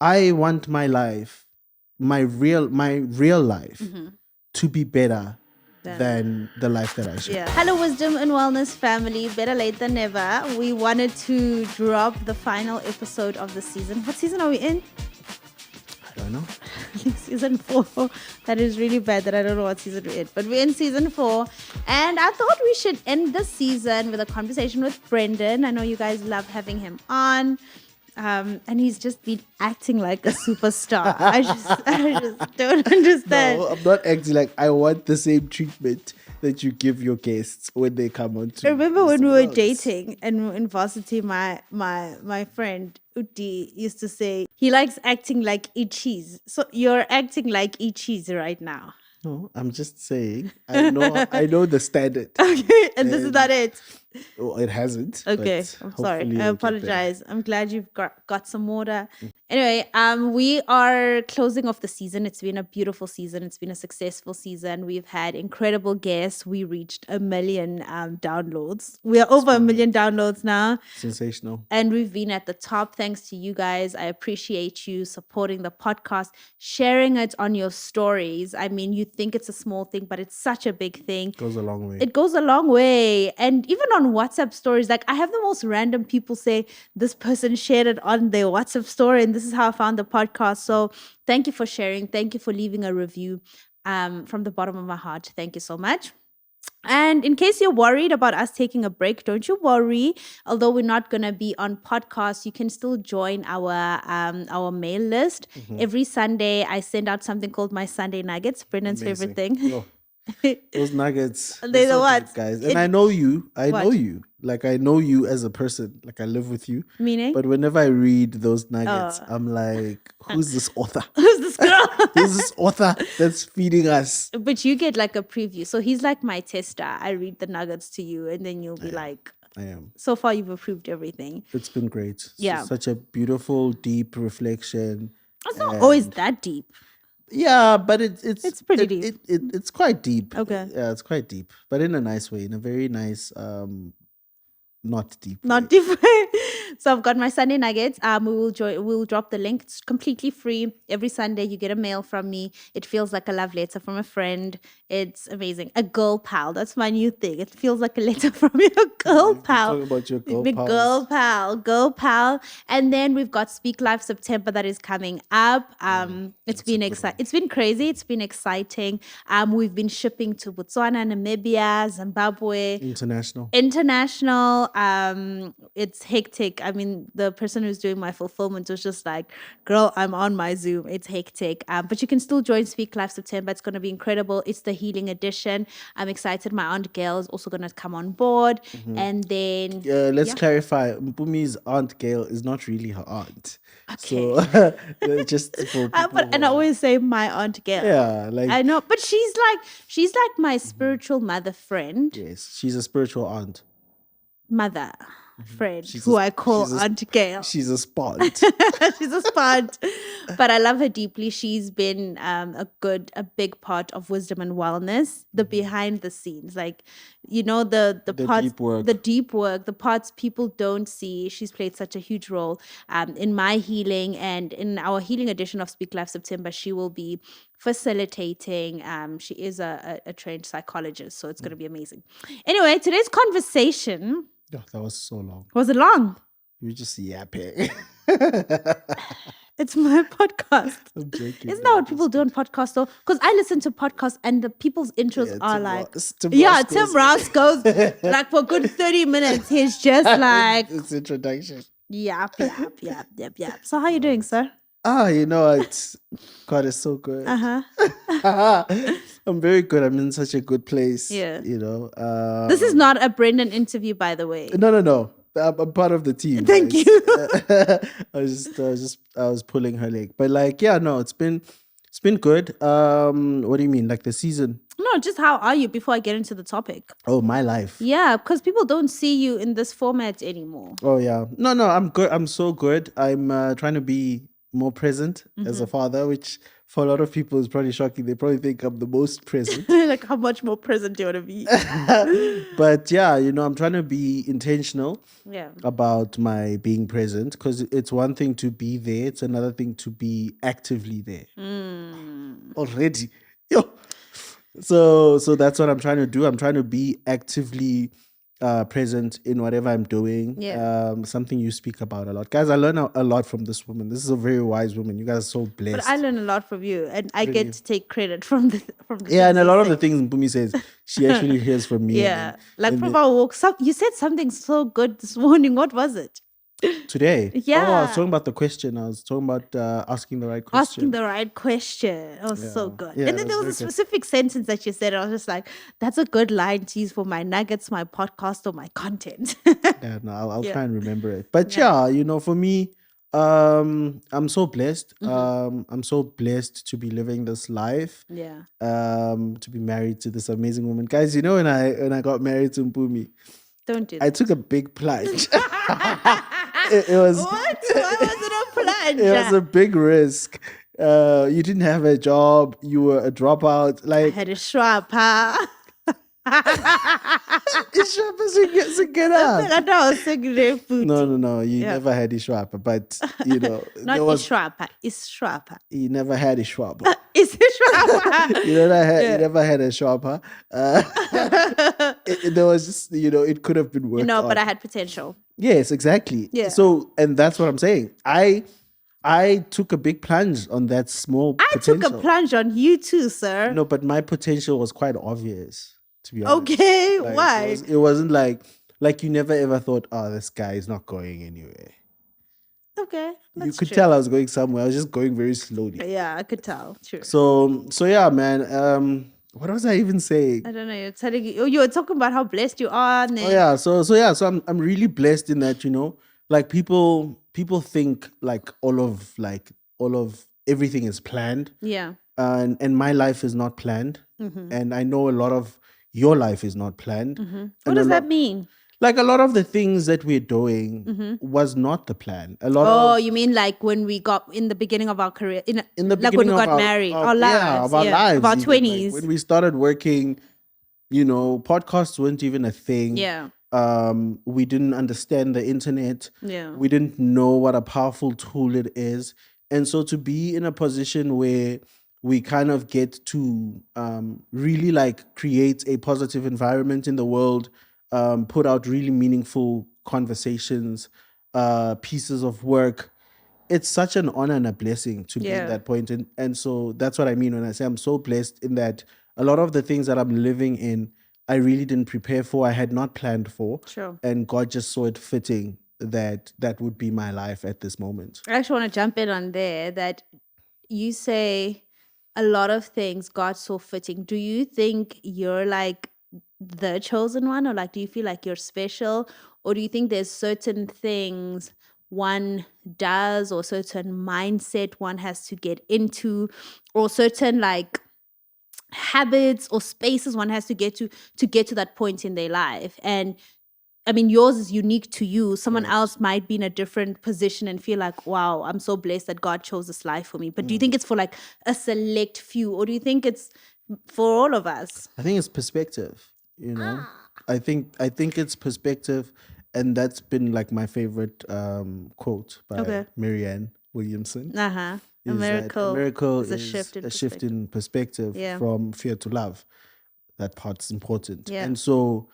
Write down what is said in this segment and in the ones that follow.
I want my life, my real life, to be better than the life that I should. Yeah. Hello, Wisdom and Wellness family. Better late than never. We wanted to drop the final episode of the season. What season are we in? I don't know. Season 4. That is really bad that I don't know what season we're in. But we're in season 4. And I thought we should end the season with a conversation with Brendan. I know you guys love having him on. And he's just been acting like a superstar. I just don't understand. No, I'm not acting like I want the same treatment that you give your guests when they come on to. Remember when we were dating and in varsity, my friend Uti used to say he likes acting like Ichiz. So you're acting like Ichiz right now. No, I'm just saying. I know the standard. Okay, and this is not it. Oh, it hasn't. Okay, but I'm sorry. hopefully I it'll get better. apologize. I'm glad you've got some water. Anyway, we are closing off the season. It's been a beautiful season. It's been a successful season. We've had incredible guests. We reached 1 million downloads. We are over 1 million downloads now. Sensational. And we've been at the top thanks to you guys. I appreciate you supporting the podcast, sharing it on your stories. I mean, you think it's a small thing, but it's such a big thing. Goes a long way. It goes a long way. And even on WhatsApp stories, like I have the most random people say, this person shared it on their WhatsApp story, and this is how I found the podcast. So thank you for sharing. Thank you for leaving a review from the bottom of my heart. Thank you so much. And in case you're worried about us taking a break, don't you worry. Although we're not going to be on podcast, you can still join our mail list. Every Sunday, I send out something called my Sunday Nuggets, Brendan's favorite thing. Yo, those nuggets. They're the so ones. good, guys. And I know you. What? know you. Like, I know you as a person. Like, I live with you. Meaning? But whenever I read those nuggets, I'm like, who's this author? Who's this girl? Who's this author that's feeding us? But you get like a preview. So he's like my tester. I read the nuggets to you, and then you'll be like, I am. so far you've approved everything. It's been great. Yeah. Such a beautiful, deep reflection. It's not always that deep. Yeah, but it's pretty deep. It's quite deep. Okay. Yeah, it's quite deep, but in a nice way, in a very nice, not deep. Not way. different. So I've got my Sunday Nuggets. We'll drop the link. It's completely free. Every Sunday you get a mail from me. It feels like a love letter from a friend. It's amazing. A girl pal. That's my new thing. It feels like a letter from your girl pal. Talk about your girl The pals. girl pal. And then we've got Speak Life September that is coming up. It's been exciting. It's been crazy. It's been exciting. We've been shipping to Botswana, Namibia, Zimbabwe. International. It's hectic. I mean, the person who's doing my fulfillment was just like, girl, I'm on my Zoom. It's hectic. But you can still join Speak Life September. It's going to be incredible. It's the healing edition. I'm excited. My Aunt Gail is also going to come on board. And then... Let's clarify. Mpumi's Aunt Gail is not really her aunt. Okay. So just for and I always say my Aunt Gail. yeah, like I know, but she's like my spiritual mother friend. yes, she's a spiritual aunt. Mother friend She's who a- I call she's a- Aunt Gail. She's a spot. She's a spot, but I love her deeply. She's been a big part of Wisdom and Wellness, the behind the scenes, like the parts, deep work. the deep work, the parts people don't see. She's played such a huge role in my healing, and in our healing edition of Speak Life September, she will be facilitating. She is a trained psychologist, so it's going to be amazing. Anyway, today's conversation. Oh, that was so long. Was it long? You were just yapping. It's my podcast. I'm joking. Isn't that what people do on podcasts though? Because I listen to podcasts and the people's intros are like, Tim Ross goes like for a good 30 minutes. He's just like, it's introduction. yap. So how you doing, sir? It's God is so good. I'm very good. I'm in such a good place. Yeah. This This is not a Brendan interview, by the way. No. I'm part of the team. Thank guys. you. I was pulling her leg, but it's been good. What do you mean? Like the season? No, just how are you before I get into the topic? Oh, my life. Yeah, because people don't see you in this format anymore. Oh yeah. No, I'm good. I'm so good. I'm trying to be more present as a father, which for a lot of people is probably shocking. They probably think I'm the most present. Like, how much more present do you want to be? But yeah, I'm trying to be intentional Yeah. about my being present, because it's one thing to be there, it's another thing to be actively there already. Yo. So that's what I'm trying to do. I'm trying to be actively present in whatever I'm doing. Yeah. Something you speak about a lot, guys. I learn a lot from this woman. This is a very wise woman. You guys are so blessed. But I learn a lot from you, and I get to take credit from the Yeah, and things a you lot of the say. things Mpumi says, she actually hears from me. Yeah, like from our walk. You said something so good this morning. What was it? Today. Yeah. Oh, I was talking about the question. I was talking about asking the right question. Asking the right question. Oh, so good. Yeah, And then there was a specific sentence that you said. I was just like, that's a good line to use for my nuggets, my podcast, or my content. Yeah, no, I'll try and remember it. But yeah, for me, I'm so blessed. I'm so blessed to be living this life. Yeah. To be married to this amazing woman. Guys, when I got married to Mpumi, Don't do that. I took a big plunge. it was What? Why was it a plunge? It was a big risk. You didn't have a job. You were a dropout. I Like, had a shrub, huh? I was singing their food. No. You never had Ishwapa, but Not Ishwapa, it's Shwapa. You never had Ishwapa. It's Shwapa. You never had a Ishwapa. There was just, it could have been worked out. But I had potential. Yes, exactly. Yeah. So, and that's what I'm saying. I took a big plunge on that small potential. I took a plunge on you too, sir. No, but my potential was quite obvious, to be honest. Okay, Like, why? It wasn't like you never ever thought, oh, this guy is not going anywhere. Okay, you could tell I was going somewhere. I was just going very slowly. Yeah, I could tell. True. So yeah, man. What was I even saying? I don't know. You're telling you were talking about how blessed you are. And then... Oh yeah. So I'm really blessed in that, like people think like all of everything is planned. Yeah. And my life is not planned. And I know a lot of your life is not planned. What does that mean? Like a lot of the things that we're doing was not the plan. You mean like when we got in the beginning of our career, in the beginning like when we got of married, our lives, of our lives, of our even. 20s. Like when we started working, podcasts weren't even a thing. Yeah. We didn't understand the internet. Yeah. We didn't know what a powerful tool it is. And so to be in a position where we kind of get to really like create a positive environment in the world, put out really meaningful conversations, pieces of work. It's such an honor and a blessing to be at that point. And so that's what I mean when I say I'm so blessed in that a lot of the things that I'm living in, I really didn't prepare for. I had not planned for. Sure. And God just saw it fitting that would be my life at this moment. I actually want to jump in on there that you say a lot of things God saw fitting. Do you think you're like the chosen one, or like do you feel like you're special, or do you think there's certain things one does or certain mindset one has to get into, or certain like habits or spaces one has to get to that point in their life? And I mean, yours is unique to you. Someone else might be in a different position and feel like, wow, I'm so blessed that God chose this life for me. But do you think it's for like a select few, or do you think it's for all of us? I think it's perspective, I think it's perspective, and that's been like my favorite quote by Marianne Williamson. A miracle is a shift in perspective from fear to love. That part's important. Yeah. And so,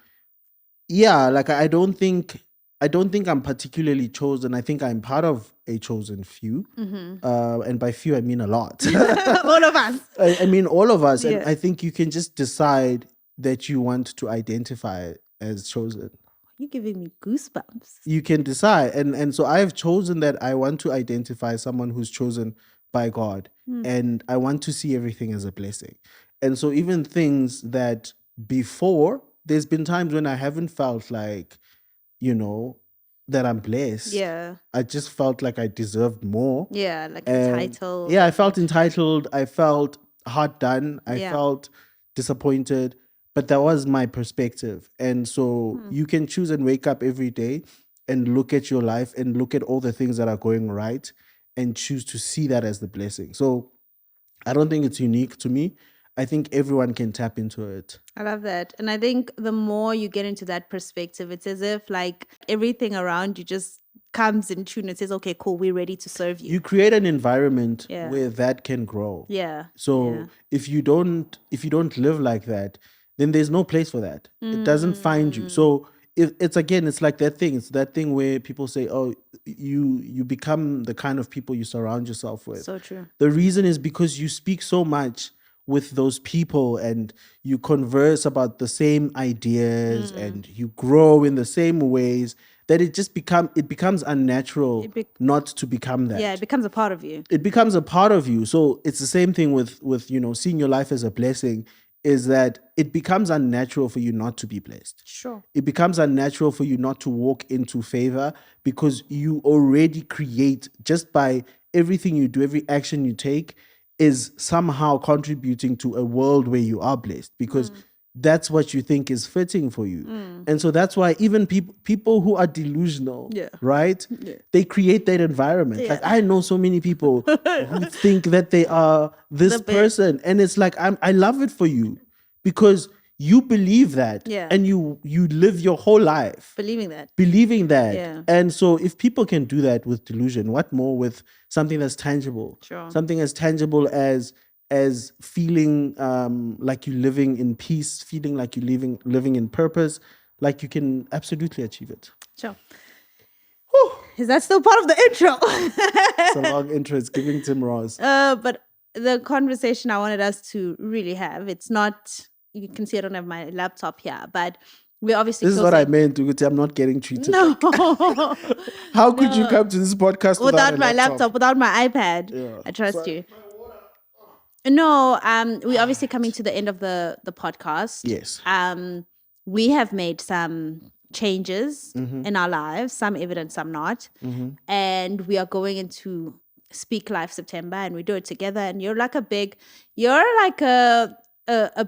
yeah, like I don't think I'm particularly chosen. I think I'm part of a chosen few. And by few, I mean a lot. All of us. I mean all of us. Yeah. And I think you can just decide that you want to identify as chosen. You're giving me goosebumps. You can decide. And so I have chosen that I want to identify someone who's chosen by God. And I want to see everything as a blessing. And so even things that before, there's been times when I haven't felt like, that I'm blessed. Yeah. I just felt like I deserved more. Yeah, like entitled. Yeah, I felt entitled. I felt hard done. I felt disappointed. But that was my perspective. And so you can choose and wake up every day and look at your life and look at all the things that are going right and choose to see that as the blessing. So I don't think it's unique to me. I think everyone can tap into it. I love that. And I think the more you get into that perspective, it's as if like everything around you just comes in tune and says, okay, cool, we're ready to serve you. You create an environment Yeah. where that can grow. Yeah. So Yeah. if you don't live like that, then there's no place for that. It doesn't find you. So it's like that thing. It's that thing where people say, "Oh, you become the kind of people you surround yourself with." So true. The reason is because you speak so much with those people and you converse about the same ideas and you grow in the same ways that it becomes unnatural not to become that. Yeah, it becomes a part of you. It becomes a part of you. So it's the same thing with seeing your life as a blessing, is that it becomes unnatural for you not to be blessed. Sure. It becomes unnatural for you not to walk into favor because you already create, just by everything you do, every action you take is somehow contributing to a world where you are blessed, because that's what you think is fitting for you. And so that's why even people who are delusional, right? They create that environment. Like I know so many people who think that they are this person, and it's like I love it for you because you believe that, and you live your whole life Believing that. Yeah. And so if people can do that with delusion, what more with something that's tangible? Sure. Something as tangible as feeling like you're living in peace, feeling like you're living in purpose, like you can absolutely achieve it. Sure. Is that still part of the intro? It's a long intro. It's giving Tim Ross. But the conversation I wanted us to really have, it's not, you can see I don't have my laptop here, but we obviously This is what I meant, Uguti. I'm not getting treated. No. How could you come to this podcast without my laptop, without my iPad? Yeah. I trust you. No, we're obviously coming to the end of the podcast. Yes. We have made some changes in our lives, some evident, some not. And we are going into Speak Life September, and we do it together. And you're like a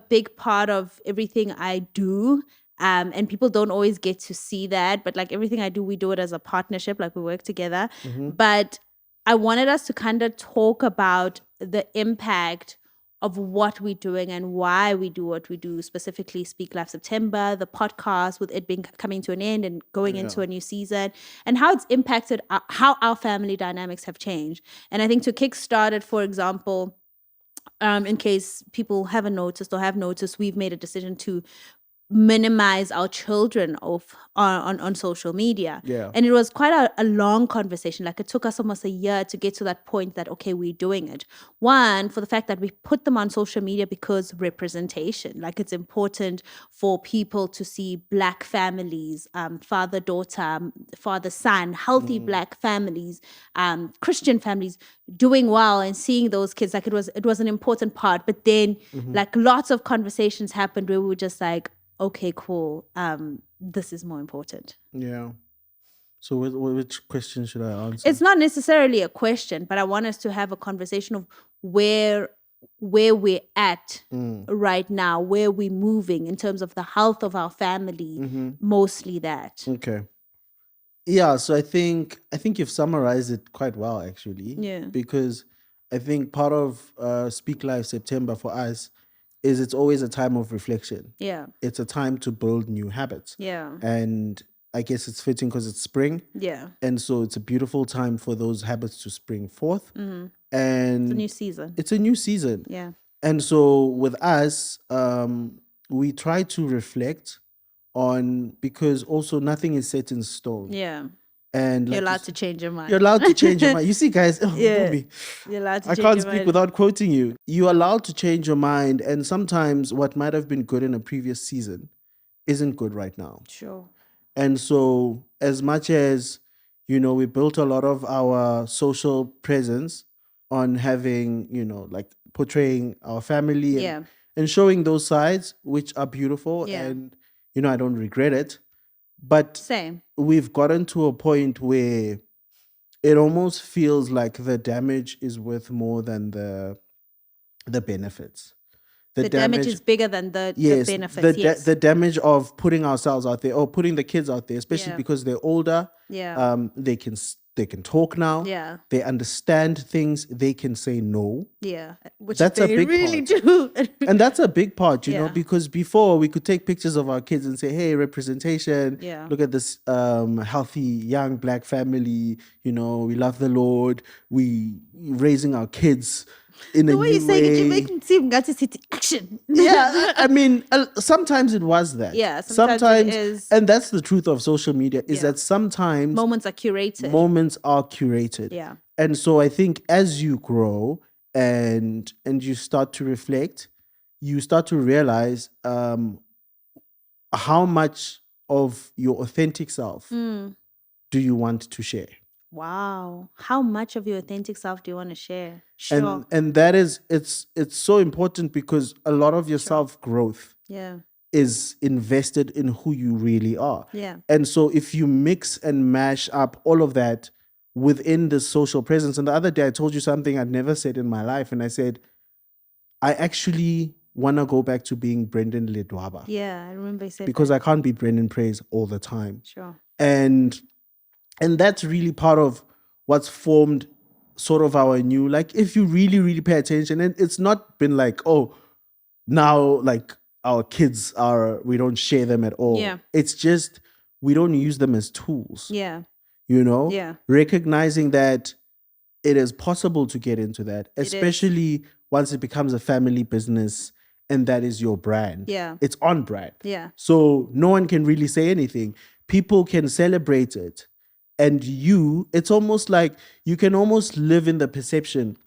big part of everything I do. And people don't always get to see that, but like everything I do, we do it as a partnership, like we work together. But I wanted us to kind of talk about the impact of what we're doing and why we do what we do, specifically Speak Life September, the podcast, with it being coming to an end and going into a new season, and how it's impacted how our family dynamics have changed. And I think to kickstart it, for example, in case people haven't noticed or have noticed, we've made a decision to minimize our children on social media. Yeah. And it was quite a long conversation. Like it took us almost a year to get to that point that, okay, we're doing it. One, for the fact that we put them on social media because representation, like it's important for people to see Black families, father, daughter, father, son, healthy Black families, Christian families doing well, and seeing those kids, like it was an important part. But then like lots of conversations happened where we were just like, okay, cool. This is more important. Yeah. So which question should I answer? It's not necessarily a question, but I want us to have a conversation of where we're at right now, where we're moving in terms of the health of our family, mostly that. Okay. Yeah, so I think you've summarized it quite well, actually. Yeah. Because I think part of Speak Life September for us is it's always a time of reflection. Yeah. It's a time to build new habits. Yeah. And I guess it's fitting because it's spring. Yeah. And so it's a beautiful time for those habits to spring forth. And It's a new season. It's a new season. Yeah. And so with us, we try to reflect on, because also nothing is set in stone. Yeah. And You're like allowed to change your mind. you're allowed to change your mind. You see, guys, Yeah. don't be- You're allowed to I change can't your speak mind. without quoting you. You're allowed to change your mind, and sometimes what might have been good in a previous season isn't good right now. Sure. And so, as much as we built a lot of our social presence on having, like portraying our family and, Yeah. and showing those sides, which are beautiful, Yeah. and I don't regret it. But Same. we've gotten to a point where it almost feels like the damage is worth more than the benefits. The damage is bigger than the Yes, benefits. Yes. the damage of putting ourselves out there or putting the kids out there, especially Yeah. because they're older. Yeah. They they can talk now. Yeah. They understand things. They can say no. Yeah. Which That's a they big really part. do. And that's a big part, you know, Yeah. because before we could take pictures of our kids and say, hey, representation. Yeah. Look at this healthy young black family. You know, we love the Lord. We raising our kids in a The way new you're saying it, you way. make it seem got to see action. Yeah, I mean, sometimes it was that. Yeah, sometimes it is. And that's the truth of social media is Yeah. that sometimes Moments are curated. moments are curated. Yeah. And so I think as you grow and you start to reflect, you start to realize how much of your authentic self Mm. do you want to share. Wow. How much of your authentic self do you want to share? Sure. And that is it's so important because a lot of your self growth Yeah. is invested in who you really are. Yeah. And so if you mix and mash up all of that within the social presence, and the other day I told you something I'd never said in my life, and I said, I actually want to go back to being Brendan Ledwaba Yeah. I remember you said because I can't be Brendan Praise all the time. Sure. And that's really part of what's formed sort of our new, like, if you really, really pay attention, and it's not been like, oh, now like our kids we don't share them at all. Yeah. It's just, we don't use them as tools, Yeah. you know? Yeah. Recognizing that it is possible to get into that, is. especially once it becomes a family business and that is your brand. Yeah. It's on brand. Yeah. So no one can really say anything. People can celebrate it. And it's almost like you can almost live in the perception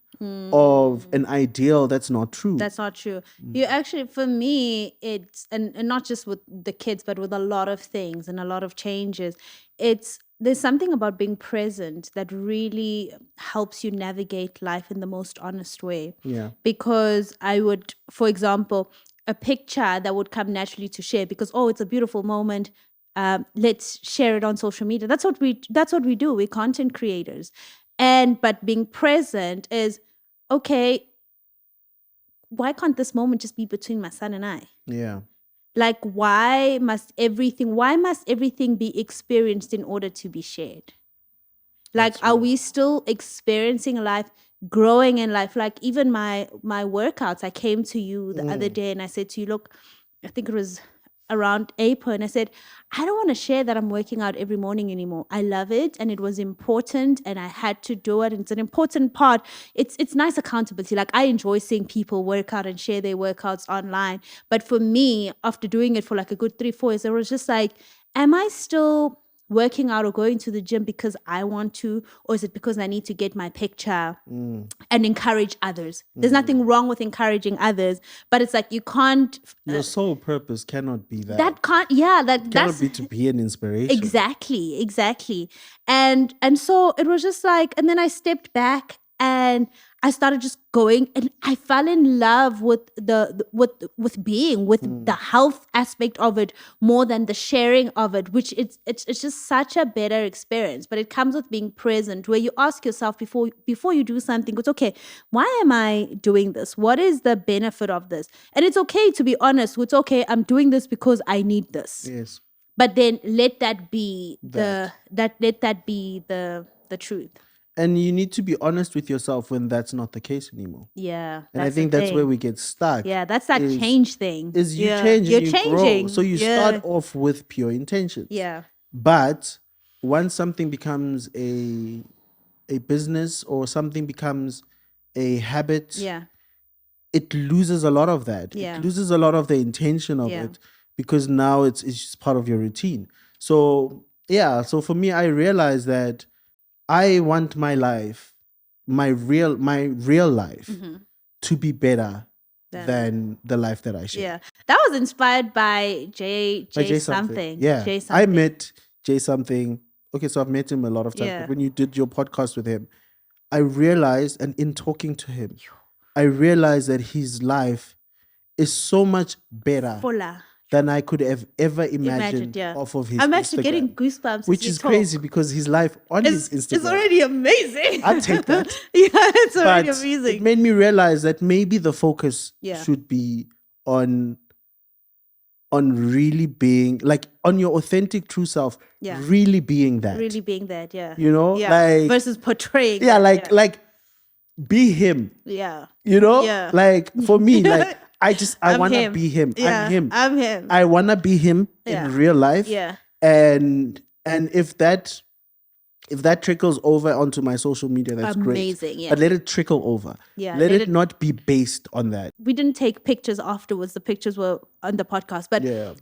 of an ideal that's not true. That's not true. You actually, for me, it's, and not just with the kids, but with a lot of things and a lot of changes, there's something about being present that really helps you navigate life in the most honest way. Yeah. Because I would, for example, a picture that would come naturally to share because, oh, it's a beautiful moment. Let's share it on social media. That's what we do. We're content creators. But being present is, okay, why can't this moment just be between my son and I? Yeah. Like, why must everything be experienced in order to be shared? Like, are we still experiencing life, growing in life? Like, even my workouts, I came to you the other day and I said to you, look, I think it was around April, and I said, I don't want to share that I'm working out every morning anymore. I love it and it was important and I had to do it and it's an important part. It's nice accountability. Like, I enjoy seeing people work out and share their workouts online. But for me, after doing it for like a good 3-4 years, it was just like, am I still working out or going to the gym because I want to, or is it because I need to get my picture and encourage others? There's nothing wrong with encouraging others, but it's like you can't. Your sole purpose cannot be that. That can't. Yeah, cannot that's be to be an inspiration. Exactly. And so it was just like, and then I stepped back and I started just going, and I fell in love with with the health aspect of it more than the sharing of it, which it's just such a better experience. But it comes with being present, where you ask yourself before you do something, it's okay, why am I doing this? What is the benefit of this? And it's okay to be honest. It's okay, I'm doing this because I need this. Yes. But then let that be the truth. And you need to be honest with yourself when that's not the case anymore. Yeah. And I think that's where we get stuck. Yeah, that's that change thing. Is you Yeah. change and You're you changing. grow. So you start off with pure intentions. Yeah. But once something becomes a business or something becomes a habit, Yeah. it loses a lot of that. Yeah. It loses a lot of the intention of it because now it's just part of your routine. So yeah, so for me, I realized that I want my life, my real life, to be better than the life that I share. Yeah. That was inspired by Jay something. Yeah. Jay I something. met Jay something. Okay, so I've met him a lot of times. Yeah. But when you did your podcast with him, I realized, and in talking to him, I realized that his life is so much better Fuller. than I could have ever imagined yeah. off of his I'm actually Instagram, getting goosebumps. which as you is talk. crazy because his life on his It's Instagram. already amazing. I'll take that. Yeah, it's already But amazing. it made me realize that maybe the focus Yeah. should be on on really being like on your authentic true self, Yeah. really being that. Really being that, yeah. You know, yeah. like versus portraying. yeah, that, like be him. yeah. You know, Yeah. like for me, like I I'm wanna him. be him. Yeah, I'm him. I'm him. I wanna be him Yeah. in real life. Yeah. And if that trickles over onto my social media, that's Amazing, great. yeah. But let it trickle over. Yeah, Let let it it- not be based on that. We didn't take pictures afterwards. The pictures were on the podcast, but Yeah.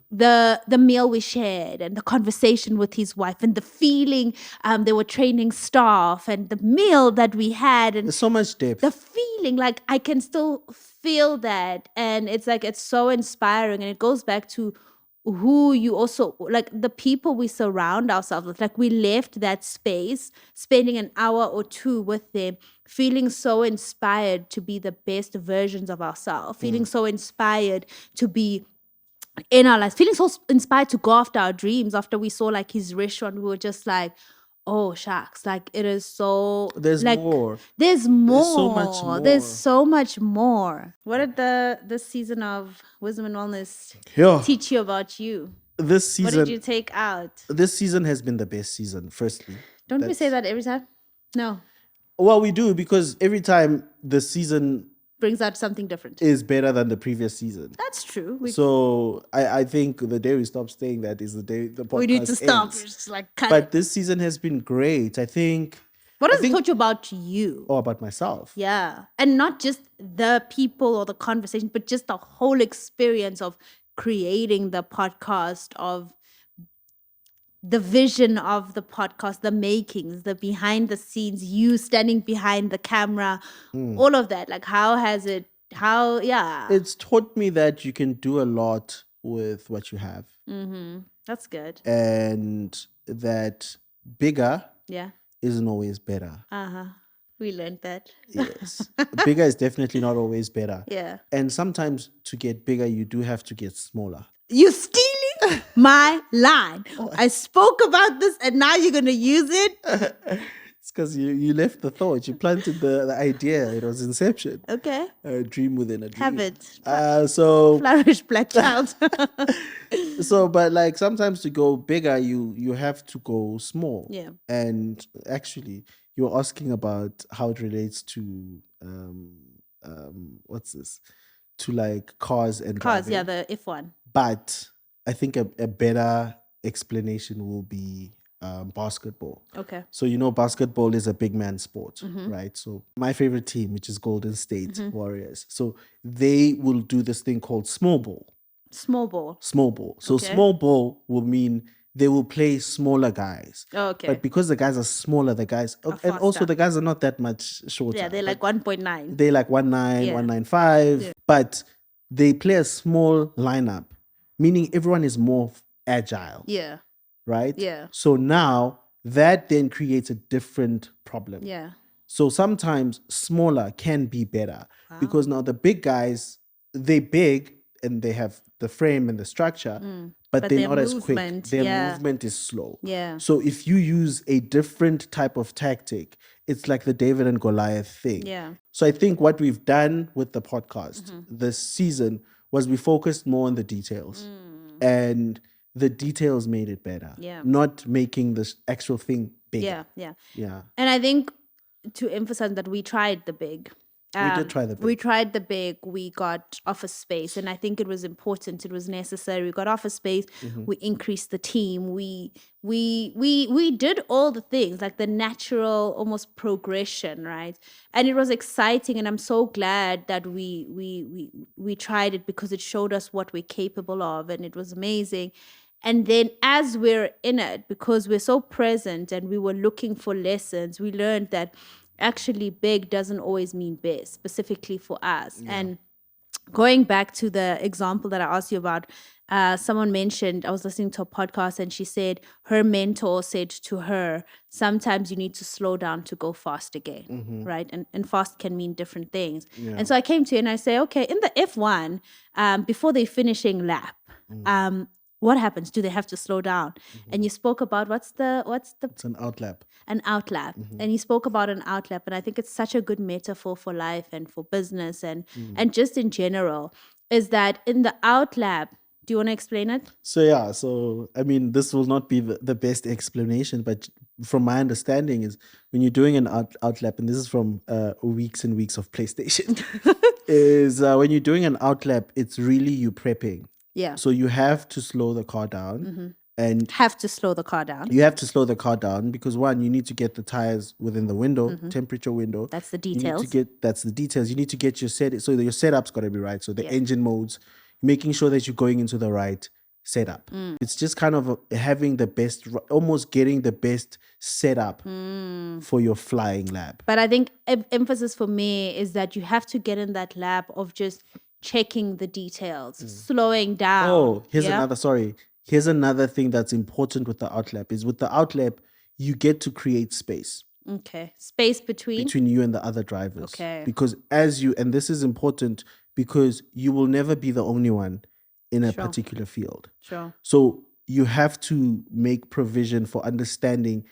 the meal we shared and the conversation with his wife and the feeling they were training staff and the meal that we had and There's so much depth. the feeling, like I can still feel that, and it's like it's so inspiring, and it goes back to who you also like, the people we surround ourselves with. Like we left that space spending an hour or two with them, feeling so inspired to be the best versions of ourselves, feeling so inspired to be in our lives, feeling so inspired to go after our dreams. After we saw like his restaurant, we were just like, oh shucks, like it is so There's like, more. there's more. so much more. There's so much more. What did this season of Wisdom and Wellness Yeah. teach you about you? This What season did you take out? this season has been the best season, firstly. Don't we say that every time? No. Well, we do, because every time the season Brings out something different. is better than the previous season. That's true. So I think the day we stop saying that is the day the podcast We need to stop. ends. It's like cut But it. this season has been great. I think What has it taught you about you? about myself. Yeah. And not just the people or the conversation, but just the whole experience of creating the podcast, of the vision of the podcast, the makings, the behind the scenes, you standing behind the camera, all of that. Like, how has it, yeah. It's taught me that you can do a lot with what you have, That's good. and that bigger Yeah. isn't always better. Uh-huh. We learned that. Yes. Bigger is definitely not always better. Yeah. And sometimes to get bigger, you do have to get smaller. You stealing my line. I spoke about this and now you're going to use it? It's because you left the thought. You planted the idea. It was inception. Okay. A dream within a dream. Have it. So Flourish, black child. but like sometimes to go bigger, you have to go small. Yeah. And actually, you were asking about how it relates to what's this? To like cars and Cars, driving. yeah, the F1. But I think a better explanation will be basketball. Okay. So, basketball is a big man sport, right? So my favorite team, which is Golden State Warriors. So they will do this thing called small ball. Small ball. Small ball. So Okay. small ball will mean they will play smaller guys. Oh, okay. But because the guys are smaller, the guys, and also faster. the guys are not that much shorter. Yeah, they're like 1.9. They're like 1.9, Yeah. 1.95, but they play a small lineup, meaning everyone is more agile, Yeah. right? Yeah. So now that then creates a different problem. Yeah. So sometimes smaller can be better because now the big guys, they're big and they have the frame and the structure, but they're their not as quick. movement, Their yeah. movement is slow. Yeah. So if you use a different type of tactic, it's like the David and Goliath thing. Yeah. So I think what we've done with the podcast this season was we focused more on the details, and the details made it better. Yeah. Not making this actual thing bigger. Yeah. Yeah. Yeah. And I think to emphasize that we tried the big. We did try the We big. tried the big. We got office space, and I think it was important. It was necessary. We got office space. We increased the team. We did all the things, like the natural, almost progression, right? And it was exciting. And I'm so glad that we tried it, because it showed us what we're capable of, and it was amazing. And then as we're in it, because we're so present and we were looking for lessons, we learned that actually big doesn't always mean best, specifically for us. And going back to the example that I asked you about, someone mentioned, I was listening to a podcast and she said her mentor said to her, sometimes you need to slow down to go fast again, right? And fast can mean different things. And so I came to you and I say, okay, in the F1, before the finishing lap, what happens? Do they have to slow down? And you spoke about what's the It's an outlap. an outlap, and you spoke about an outlap, and I think it's such a good metaphor for life and for business and just in general, is that in the outlap Do you want to explain it? So I mean, this will not be the best explanation, but from my understanding is when you're doing an outlap, and this is from weeks and weeks of PlayStation, is when you're doing an outlap, it's really you prepping. Yeah. So you have to slow the car down, and Have to slow the car down. you have to slow the car down because one, you need to get the tires within the window, temperature window. That's the You need details. to get that's the details. You need to get your so that your setup's got to be right. So the engine modes, making sure that you're going into the right setup. It's just kind of having the best, almost getting the best setup for your flying lab. But I think emphasis for me is that you have to get in that lab of just checking the details, slowing down. Oh, yeah? Here's another thing that's important with the outlap is with the outlap, you get to create space Okay. Space between. between you and the other drivers. Okay. Because and this is important because you will never be the only one in a Sure. particular field. Sure. So you have to make provision for understanding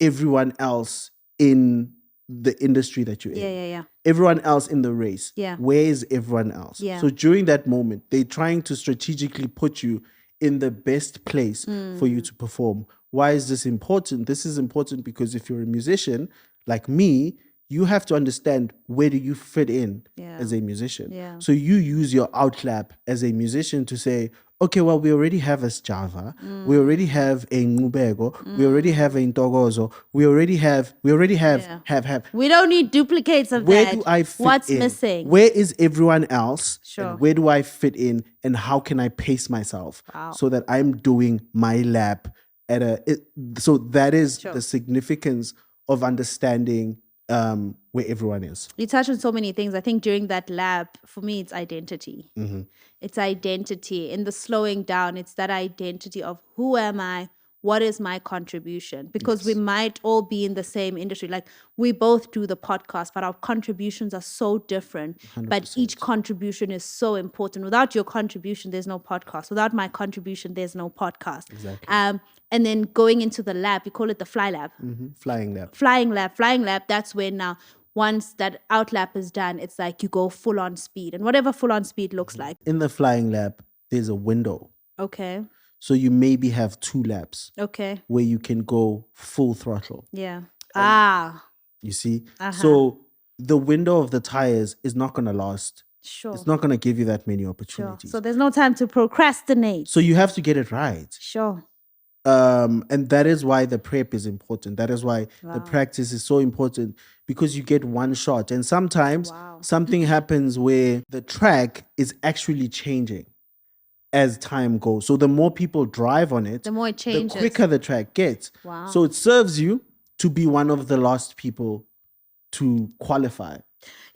everyone else in the industry that you're in. Yeah. Everyone else in the race. Yeah. Where is everyone else? Yeah. So during that moment, they're trying to strategically put you in the best place for you to perform. Why is this important? This is important because if you're a musician like me, you have to understand where do you fit in Yeah. as a musician. Yeah. So you use your outlap as a musician to say, okay, well, we already have a Java, we already have a Ngubego, we already have a Ntogozo, we already have have. We don't need duplicates of Where that. do I fit What's in? missing? Where is everyone else? Sure. And where do I fit in? And how can I pace myself Wow. so that I'm doing my lap so that is Sure. the significance of understanding where everyone is. You touched on so many things. I think during that lab, for me, it's identity. Mm-hmm. It's identity. In the slowing down, it's that identity of who am I? What is my contribution? Because we might all be in the same industry. Like we both do the podcast, but our contributions are so different. But each contribution is so important. Without your contribution, there's no podcast. Without my contribution, there's no podcast. Exactly. And then going into the lab, we call it the fly lab. Flying lap. Flying lab, that's when now once that outlap is done, it's like you go full on speed and whatever full on speed looks like. In the flying lap, there's a window. Okay. So you maybe have 2 laps Okay. where you can go full throttle. Yeah. You see? Uh-huh. So the window of the tires is not going to last. Sure. It's not going to give you that many Sure. opportunities. So there's no time to procrastinate. So you have to get it right. Sure. And that is why the prep is important. That is why the practice is so important because you get one shot. And sometimes something happens where the track is actually changing as time goes. So the more people drive on it, The more it the changes. quicker the track gets. Wow. So it serves you to be one of the last people to qualify.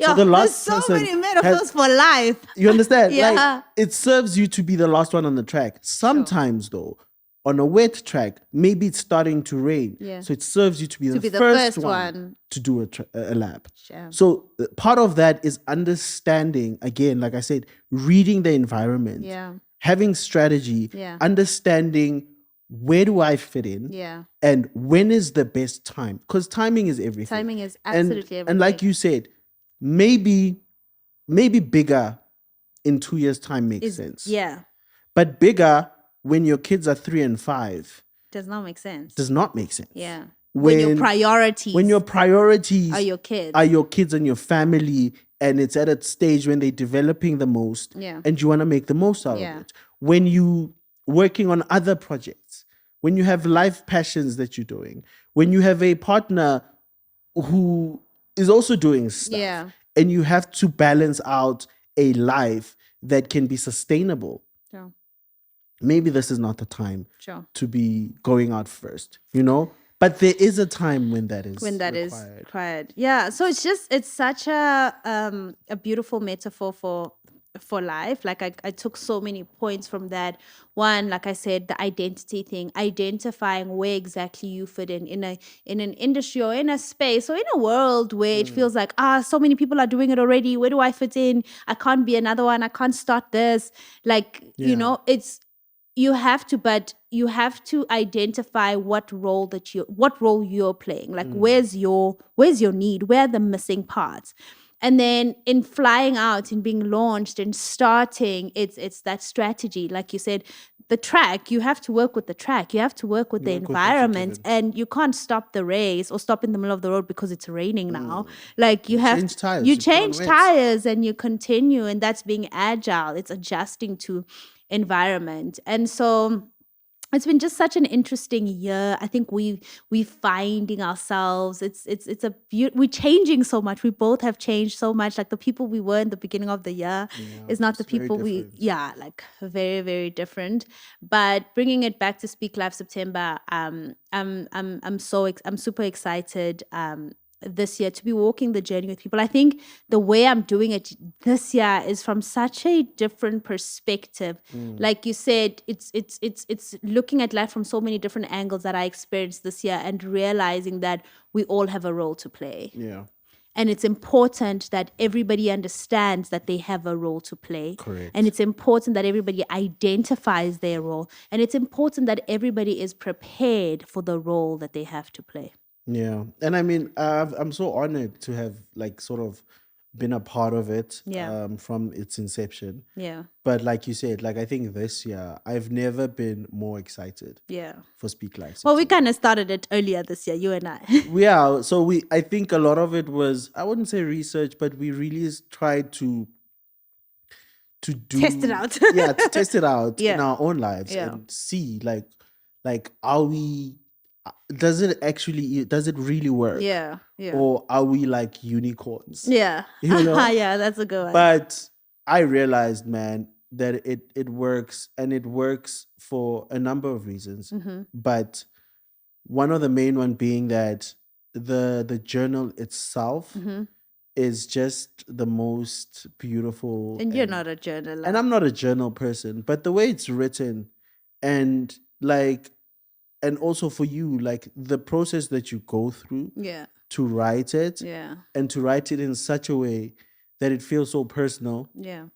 Yo, the there's last so person many metaphors for life. You understand? Yeah. Like it serves you to be the last one on the track. Sometimes though, on a wet track, maybe it's starting to rain. Yeah. So it serves you to be, be the, the first first one one. to do a lap. Sure. So part of that is understanding, again, like I said, reading the environment, Yeah. having strategy, Yeah. understanding where do I fit in Yeah. and when is the best time? Because timing is everything. Timing is And- absolutely everything. And like you said, maybe bigger in 2 years' time makes sense. Yeah. But bigger when your kids are 3 and 5 Does not make sense. does not make sense. Yeah. When your priorities when your priorities are your kids. are your kids and your family, and it's at a stage when they're developing the most, Yeah. and you want to make the most out Yeah. of it. When you working on other projects, when you have life passions that you're doing, when you have a partner who is also doing stuff, Yeah. and you have to balance out a life that can be sustainable. Sure. Maybe this is not the time Sure. to be going out first, But there is a time when that is required. Yeah. So it's such a beautiful metaphor for life. Like I took so many points from that. One, like I said, the identity thing, identifying where exactly you fit in an industry or in a space or in a world where it feels like, so many people are doing it already. Where do I fit in? I can't be another one. I can't start this. Like, you have to identify what role you're playing. Like where's your need? Where are the missing parts? And then in flying out and being launched and starting, it's that strategy. Like you said, the track, you have to work with the track, you have to work with You the work with what you're environment, given. and you can't stop the race or stop in the middle of the road because it's raining now. Like you have Change tires. you You put on change wets. tires and you continue, and that's being agile. It's adjusting to environment. And so it's been just such an interesting year. I think we finding ourselves. We're changing so much. We both have changed so much. Like the people we were in the beginning of the year is not the it's very people different. like very, very different. But bringing it back to Speak Life September, I'm super excited this year to be walking the journey with people. I think the way I'm doing it this year is from such a different perspective. Like you said, it's looking at life from so many different angles that I experienced this year and realizing that we all have a role to play. Yeah. And it's important that everybody understands that they have a role to play. Correct. And it's important that everybody identifies their role. And it's important that everybody is prepared for the role that they have to play. Yeah. And I mean, I'm so honored to have like sort of been a part of it Yeah. from its inception. Yeah. But like you said, like I think this year I've never been more excited Yeah. for Speak Life. Well, we kind of started it earlier this year, you and I. Yeah, so I think a lot of it was, I wouldn't say research, but we really tried to do Test it out. yeah, to test it out in Yeah. our own lives Yeah. and see like are we does it really work? Yeah. Yeah. Or are we like unicorns? Yeah. You know? Yeah, that's a good one. But I realized, man, that it works, and it works for a number of reasons. But one of the main one being that the journal itself is just the most beautiful. And you're not a journaler. And I'm not a journal person, but the way it's written and like, and also for you, like the process that you go through Yeah. to write it Yeah. and to write it in such a way that it feels so personal Yeah.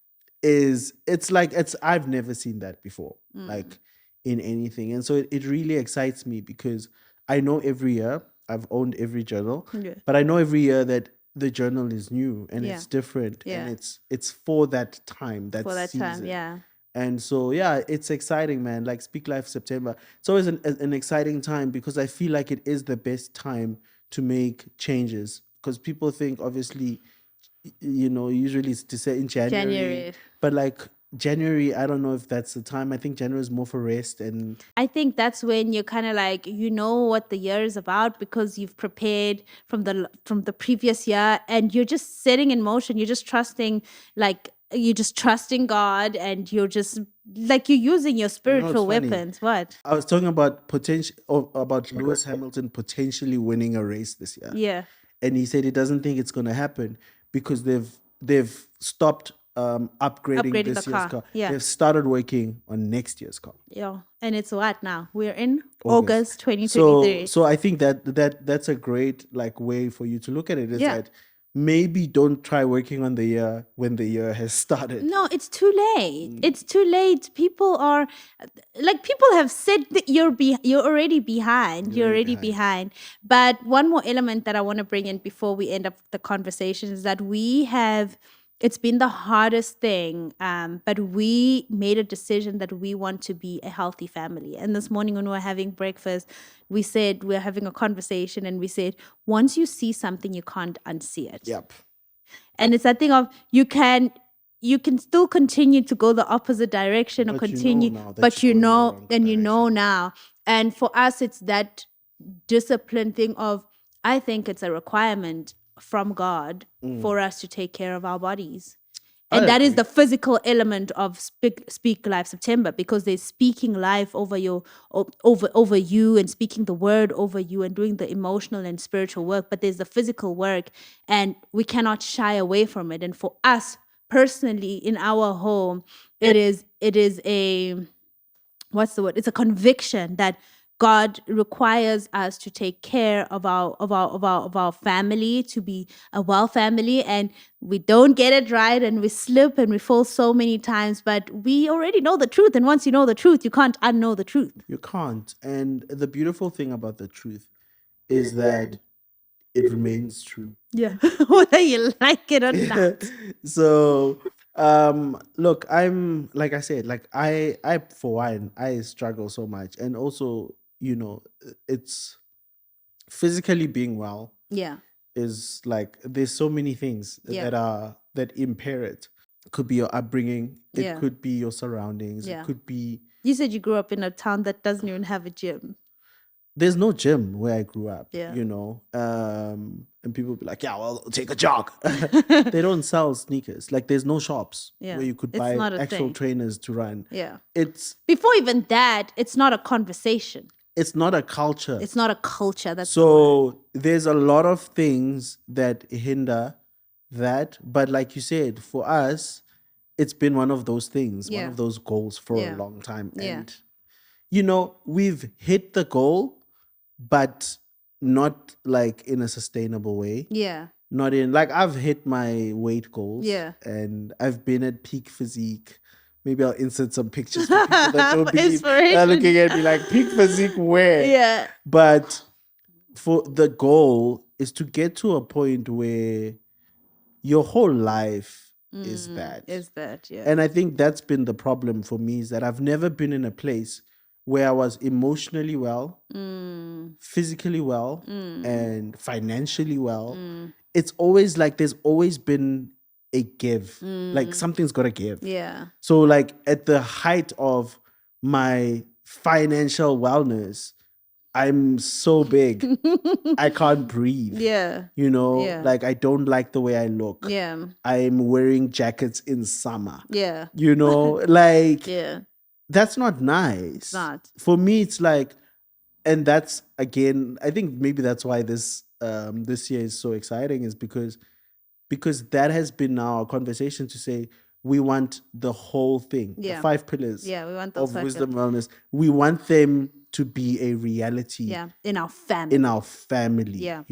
I've never seen that before, like in anything. And so it really excites me because I know every year I've owned every journal, Yeah. but I know every year that the journal is new and Yeah. it's different Yeah. and it's for that time, that For that time. season. Yeah. And so, yeah, it's exciting, man. Like Speak Life September. It's always an exciting time because I feel like it is the best time to make changes. Because people think, obviously, usually it's to say in January. But like January, I don't know if that's the time. I think January is more for rest. And I think that's when you're kind of like, you know what the year is about because you've prepared from the previous year and you're just setting in motion. You're just trusting, you're just trusting God, and you're just like you're using your spiritual funny. weapons. What? I was talking about about Lewis Hamilton potentially winning a race this year. Yeah. And he said he doesn't think it's going to happen because they've stopped upgrading Upgrading this the year's car. car. Yeah. They've started working on next year's car. Yeah. And it's what now? We're in August. August 2023. So I think that's a great like way for you to look at it, is Yeah. that maybe don't try working on the year when the year has started. No, it's too late. It's too late. People have said that you're already behind. You're already behind. But one more element that I want to bring in before we end up the conversation is that it's been the hardest thing, but we made a decision that we want to be a healthy family. And this morning when we were having breakfast, we said we're having a conversation and we said, once you see something, you can't unsee it. Yep. And it's that thing of you can still continue to go the opposite direction or But you know continue, now that but you're you going the know, wrong and you know now. And for us, it's that discipline thing of, I think it's a requirement from God for us to take care of our bodies. And that is the physical element of Speak Life September, because there's speaking life over you and speaking the word over you and doing the emotional and spiritual work. But there's the physical work, and we cannot shy away from it. And for us personally, in our home, it is a, what's the word? It's a conviction that God requires us to take care of our family, to be a well family, and we don't get it right, and we slip and we fall so many times, but we already know the truth. And once you know the truth, you can't unknow the truth. You can't. And the beautiful thing about the truth is that it remains true. Yeah. Whether you like it or not. So look, I'm like I said, like I for one, I struggle so much. And also, it's physically being well Yeah. is like there's so many things Yeah. that impair it. It could be your upbringing, it Yeah. could be your surroundings, it Yeah. could be You said you grew up in a town that doesn't even have a gym. there's no gym where I grew up, Yeah. and people be like, yeah, well, take a jog. They don't sell sneakers. Like there's no shops Yeah. where you could It's buy not a actual thing. trainers to run. Yeah. It's Before even that, it's not a conversation. not a culture. It's not a culture. That's the word. So there's a lot of things that hinder that. But like you said, for us, it's been one of those things, one Yeah. of those goals for Yeah. a long time. Yeah. And we've hit the goal, but not like in a sustainable way. Yeah. Not in like I've hit my weight goals. Yeah. And I've been at peak physique. Maybe I'll insert some pictures for people that don't believe. They're Inspiration. looking at me like peak physique where? Yeah. But for the goal is to get to a point where your whole life is that. Is that, yeah. And I think that's been the problem for me, is that I've never been in a place where I was emotionally well, physically well, and financially well. It's always like there's always been a give. Like something's got to give. Yeah. So like at the height of my financial wellness, I'm so big, I can't breathe. Yeah. Yeah. Like I don't like the way I look. Yeah. I'm wearing jackets in summer. Yeah. Like Yeah. that's not nice. It's not. For me, it's like, and that's again, I think maybe that's why this year is so exciting, is because that has been our conversation to say we want the whole thing, Yeah. the 5 pillars Yeah, we want those of 5 wisdom wellness. We want them to be a reality Yeah. In our family. in our family. Yeah.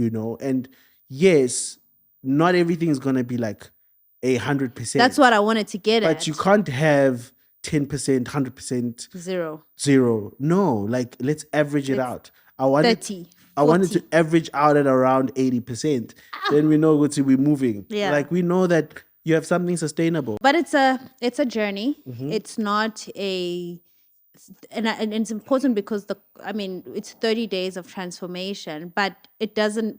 And yes, not everything is gonna be like 100%. That's what I wanted to get at. But you can't have 10%, 100%, 0. No, like let's average it out. I want 30. I wanted 40. to average out at around 80%. Then we know we're moving. Yeah. Like we know that you have something sustainable. But it's a journey. Mm-hmm. It's not and it's important because it's 30 days of transformation, but it doesn't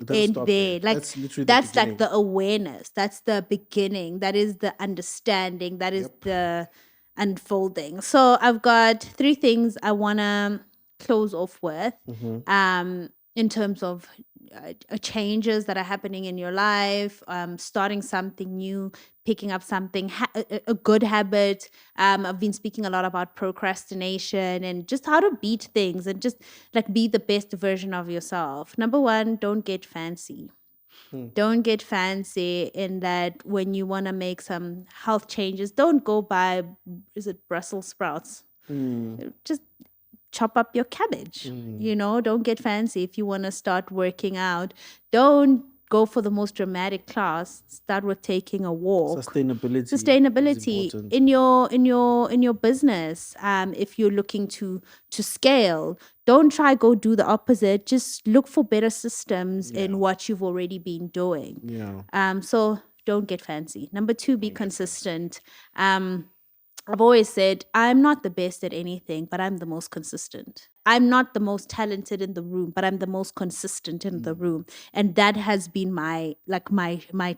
end stop there. there. Like That's literally the that's like beginning. the awareness. That's the beginning. That is the understanding. That is the unfolding. So I've got 3 things I wanna close off with. In terms of changes that are happening in your life, starting something new, picking up something, a good habit. I've been speaking a lot about procrastination and just how to beat things and just like be the best version of yourself. Number 1, don't get fancy. Don't get fancy in that when you want to make some health changes, don't go buy, is it Brussels sprouts? Just chop up your cabbage. Don't get fancy. If you want to start working out, don't go for the most dramatic class. Start with taking a walk. Sustainability is important. in your business. If you're looking to scale, don't try go do the opposite. Just look for better systems in what you've already been doing. Yeah. So don't get fancy. Number 2, be consistent. I've always said, I'm not the best at anything, but I'm the most consistent. I'm not the most talented in the room, but I'm the most consistent in the room. And that has been my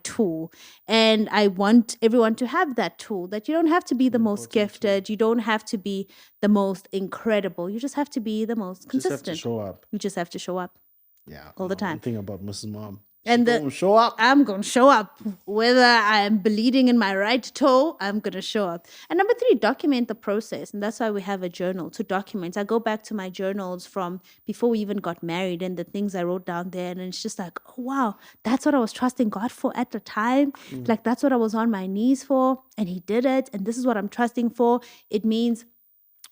tool. And I want everyone to have that tool, that you don't have to be the most gifted. You don't have to be the most incredible. You just have to be the most consistent. Just have to show up. You just have to show up. Yeah. All the time. One thing about Mrs. Mom. And She gonna show up. I'm going to show up. Whether I'm bleeding in my right toe, I'm going to show up. And number 3, document the process. And that's why we have a journal to document. I go back to my journals from before we even got married and the things I wrote down there. And it's just like, oh, wow, that's what I was trusting God for at the time. Like, that's what I was on my knees for. And He did it. And this is what I'm trusting for. It means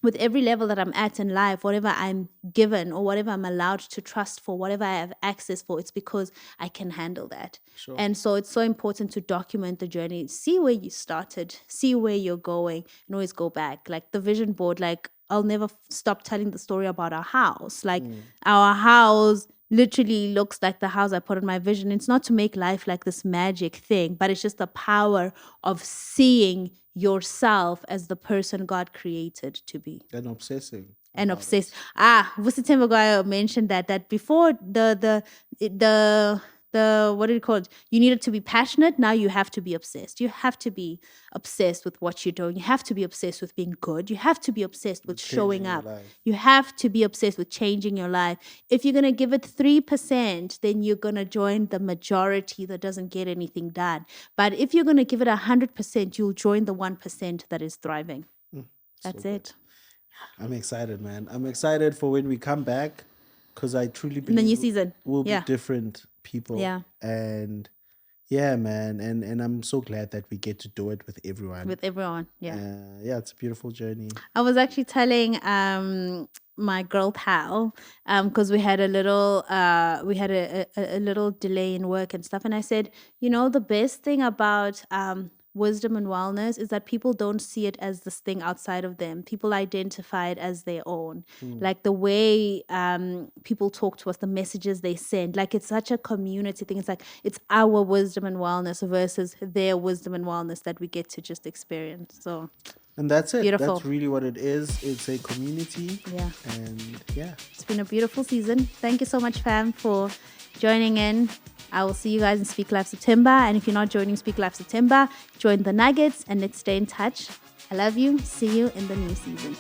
with every level that I'm at in life, whatever I'm given or whatever I'm allowed to trust for, whatever I have access for, it's because I can handle that. Sure. And so it's so important to document the journey, see where you started, see where you're going, and always go back. Like the vision board, like I'll never stop telling the story about our house. Like our house literally looks like the house I put on my vision. It's not to make life like this magic thing, but it's just the power of seeing yourself as the person God created to be. And obsessing. And about obsessed. it. Vusitemba Goya mentioned that before the what do you call it? You needed to be passionate. Now you have to be obsessed. You have to be obsessed with what you're doing. You have to be obsessed with being good. You have to be obsessed with showing Changing your up. life. You have to be obsessed with changing your life. If you're gonna give it 3%, then you're gonna join the majority that doesn't get anything done. But if you're gonna give it 100%, you'll join the 1% that is thriving. That's good. it. I'm excited, man. I'm excited for when we come back because I truly believe The new season. we'll Yeah. be different people. Yeah. And yeah, man. And I'm so glad that we get to do it with everyone. With everyone. Yeah. Yeah, it's a beautiful journey. I was actually telling my girl pal because we had a little a little delay in work and stuff, and I said, the best thing about wisdom and wellness is that people don't see it as this thing outside of them. People identify it as their own. Like the way people talk to us, the messages they send, like it's such a community thing. It's like it's our wisdom and wellness versus their wisdom and wellness that we get to just experience. So And that's it. Beautiful. That's really what it is. It's a community. Yeah. And yeah. It's been a beautiful season. Thank you so much, fam, for joining in. I will see you guys in Speak Life September. And if you're not joining Speak Life September, join the Nuggets and let's stay in touch. I love you. See you in the new season.